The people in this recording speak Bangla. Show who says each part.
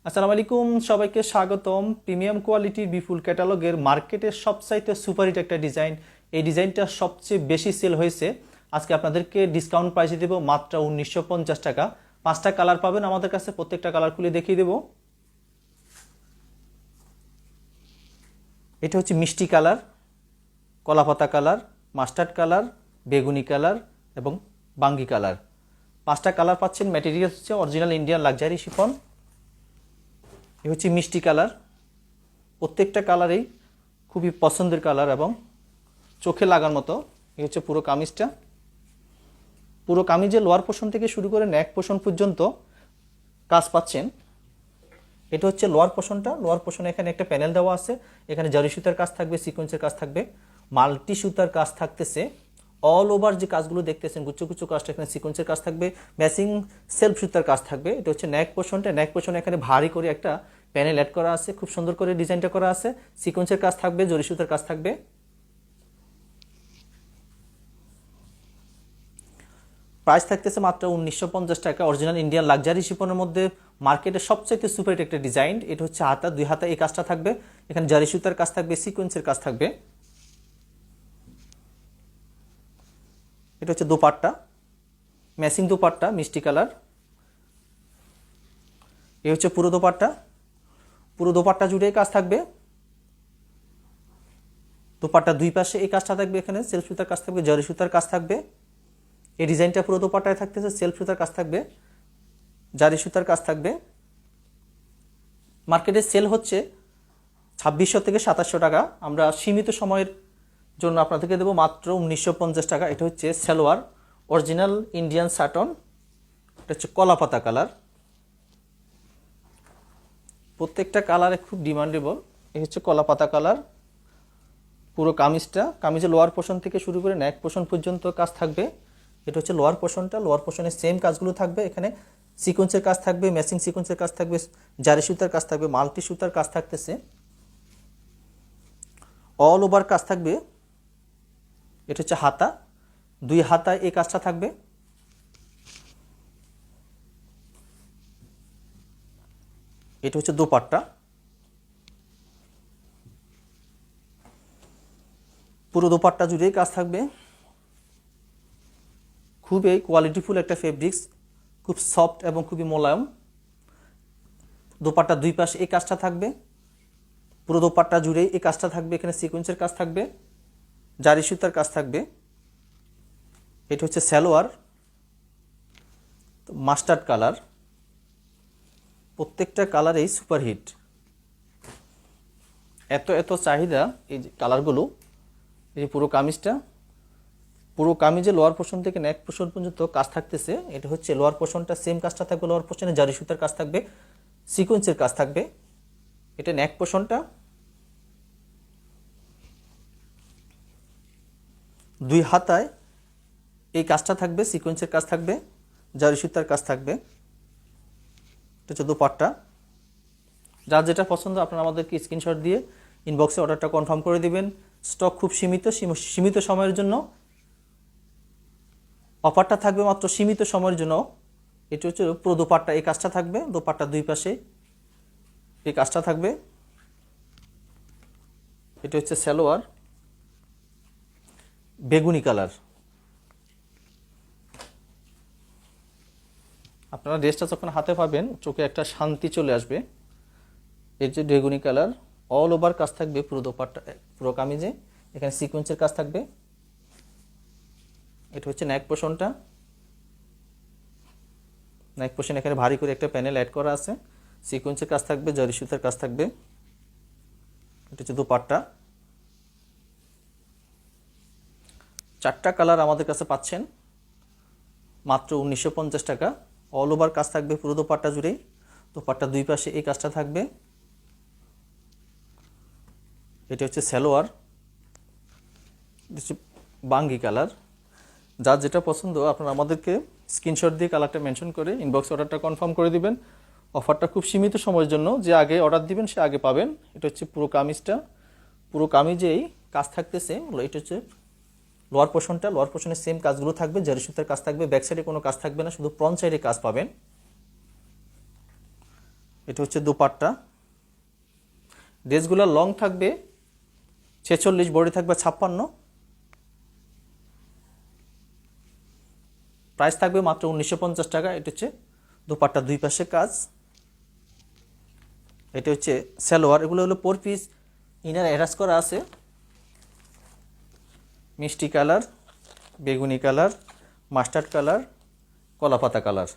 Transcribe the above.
Speaker 1: আসসালামু আলাইকুম, সবাইকে স্বাগতম। প্রিমিয়াম কোয়ালিটির বিপুল ক্যাটালগের মার্কেটের সবচাইতে সুপারহিট একটা ডিজাইন। এই ডিজাইনটা সবচেয়ে বেশি সেল হয়েছে। আজকে আপনাদেরকে ডিসকাউন্ট প্রাইসে দেবো মাত্র 1950 টাকা। 5টা কালার পাবেন আমাদের কাছে, প্রত্যেকটা কালার খুলে দেখিয়ে দেবো। এটা হচ্ছে মিষ্টি কালার, কলাপাতা কালার, মাস্টার্ড কালার, বেগুনি কালার এবং বাঙ্গি কালার। 5টা কালার পাচ্ছেন। ম্যাটেরিয়াল হচ্ছে অরিজিনাল ইন্ডিয়ান লাক্সারি শিফন। এ হচ্ছে মিষ্টি কালার। প্রত্যেকটা কালারেই খুবই পছন্দের কালার এবং চোখে লাগার মতো। এই হচ্ছে পুরো কামিজটা। পুরো কামিজের লোয়ার পোর্শন থেকে শুরু করে নেক পোর্শন পর্যন্ত কাজ পাচ্ছেন। এটা হচ্ছে লোয়ার পোর্শনটা। লোয়ার পোর্শনে এখানে একটা প্যানেল দেওয়া আছে। এখানে জারি সুতার কাজ থাকবে, সিকোয়েন্সের কাজ থাকবে, মাল্টি সুতার কাজ থাকতেছে। অল ওভার যে কাজগুলো দেখতেছেন গুচ্ছ গুচ্ছ কাজটা, এখানে সিকোয়েন্সের কাজ থাকবে, ম্যাচিং সেলফ সুতার কাজ থাকবে। এটা হচ্ছে নেক পোর্শনটা। নেক পোর্শনে এখানে ভারী করে একটা প্যানেল অ্যাড করা আছে, খুব সুন্দর করে ডিজাইনটা করা আছে। সিকোয়েন্সের কাজ থাকবে, জরি সুতার কাজ থাকবে। প্রাইস থাকতেছে মাত্র 1950 টাকা। অরিজিনাল ইন্ডিয়ান লাক্সারি শিপনের মধ্যে মার্কেটের সবচেয়ে সুপার একটা ডিজাইন। এটা হচ্ছে হাতা, 2 হাতা এই কাজটা থাকবে। এখানে জারি সুতার কাজ থাকবে, সিকোয়েন্সের কাজ থাকবে। এটা হচ্ছে দোপাট্টা, ম্যাচিং দোপাট্টা, মিষ্টি কালার। এই হচ্ছে পুরো দোপাট্টা। পুরো দোপাট্টা জুড়ে কাজ থাকবে। দোপাট্টা 2 পাশে এই কাজটা থাকবে। এখানে সেলফ সুতার কাজ থাকবে, জারি সুতার কাজ থাকবে। এই ডিজাইনটা পুরো দোপাট্টায় থাকতেছে, সেলফ সুতার কাজ থাকবে, জারি সুতার কাজ থাকবে। মার্কেটে সেল হচ্ছে 2600 থেকে 2700 টাকা। আমরা সীমিত সময়ের জন্য আপনাদেরকে দেবো মাত্র 1950 টাকা। এটা হচ্ছে সালোয়ার, অরিজিনাল ইন্ডিয়ান সাটন। এটা হচ্ছে কলাপাতা কালার। প্রত্যেকটা কালারে খুব ডিমান্ডেবল। এই হচ্ছে কলাপাতা কালার। পুরো কামিজটা, কামিজের লোয়ার পোর্শন থেকে শুরু করে নেক পোর্শন পর্যন্ত কাজ থাকবে। এটা হচ্ছে লোয়ার পোর্শনটা। লোয়ার পোর্শনে সেম কাজগুলো থাকবে। এখানে সিকোয়েন্সের কাজ থাকবে, ম্যাচিং সিকোয়েন্সের কাজ থাকবে, জারি সুতার কাজ থাকবে, মাল্টি সুতার কাজ থাকতেছে, অল ওভার কাজ থাকবে। এটা হচ্ছে হাতা, 2 হাতায় এই কাজটা থাকবে। এটা হচ্ছে দোপাট্টা। পুরো দোপাট্টা জুড়েই কাজ থাকবে। খুবই কোয়ালিটিফুল একটা ফেব্রিক্স, খুব সফট এবং খুবই মোলায়েম। দোপাট্টা 2 পাশে এই কাজটা থাকবে। পুরো দোপাট্টা জুড়েই এই কাজটা থাকবে। এখানে সিকোয়েন্সের কাজ থাকবে, জারি সুতার কাজ থাকবে। এটা হচ্ছে সালোয়ার, মাস্টার্ড কালার। প্রত্যেকটা কালারেই সুপারহিট। এত এত চাহিদা এই যে কালারগুলো। এই পুরো কামিজটা, পুরো কামিজে লোয়ার পোর্শন থেকে নেক পোর্শন পর্যন্ত কাজ থাকতেছে। এটা হচ্ছে লোয়ার পোর্শনটা, সেম কাজটা থাকবে। লোয়ার পোর্শনে জারি সুতার কাজ থাকবে, সিকোয়েন্সের কাজ থাকবে। এটা নেক পোর্শনটা। 2 হাতায় এই কাজটা থাকবে, সিকোয়েন্সের কাজ থাকবে, জারি সুতার কাজ থাকবে। এটা হচ্ছে দোপাট্টা। যার যেটা পছন্দ আপনারা আমাদেরকে স্ক্রিনশট দিয়ে ইনবক্সে অর্ডারটা কনফার্ম করে দিবেন। স্টক খুব সীমিত সময়ের জন্য অফারটা থাকবে, মাত্র সীমিত সময়ের জন্য। এটা হচ্ছে পুরো দোপাট্টা এই কাজটা থাকবে। দোপাট্টা 2 পাশে এই কাজটা থাকবে। এটা হচ্ছে সালোয়ার, বেগুনি কালার। আপনারা ড্রেসটা যখন হাতে পাবেন চোখে একটা শান্তি চলে আসবে। এর যে বেগুনি কালার, অল ওভার কাজ থাকবে পুরো দোপাট্টা, পুরো কামিজে। এখানে সিকোয়েন্সের কাজ থাকবে। এটা হচ্ছে নেক পোর্শনটা। নেক পোর্শন এখানে ভারী করে একটা প্যানেল অ্যাড করা আছে, সিকোয়েন্সের কাজ থাকবে, জারি সুতার কাজ থাকবে। এটা হচ্ছে দোপাট্টা। 4টা কালার আমাদের কাছে পাচ্ছেন মাত্র 1950 টাকা। অল ওভার কাজ থাকবে পুরো দোপাট্টা জুড়েই। দোপাট্টা 2 পাশে এই কাজটা থাকবে। এটা হচ্ছে সালোয়ার, হচ্ছে বাঙ্গি কালার। যার যেটা পছন্দ আপনারা আমাদেরকে স্ক্রিনশট দিয়ে কালারটা মেনশন করে ইনবক্স অর্ডারটা কনফার্ম করে দিবেন। অফারটা খুব সীমিত সময়ের জন্য, যে আগে অর্ডার দিবেন সে আগে পাবেন। এটা হচ্ছে পুরো কামিজটা। পুরো কামিজেই কাজ থাকতেছে। এটা হচ্ছে লোয়ার পোর্শনটা। লোয়ার পোর্শনে সেম কাজগুলো থাকবে, জারি সুতার কাজ থাকবে। ব্যাক সাইডে কোনো কাজ থাকবে না, শুধু ফ্রন্ট সাইডে কাজ পাবেন। এটা হচ্ছে দুপাট্টা। ড্রেসগুলো লং থাকবে 46, বডি থাকবে 56। প্রাইস থাকবে মাত্র 1950 টাকা। এটা হচ্ছে দুপাট্টা, দুই পাশে কাজ। এটা হচ্ছে সালোয়ার। এগুলো হলো 4 পিস, ইনার অ্যাটাচ করা আছে। মিষ্টি কালার, বেগুনি কালার, মাস্টার্ড কালার, কলাপাতা কালার।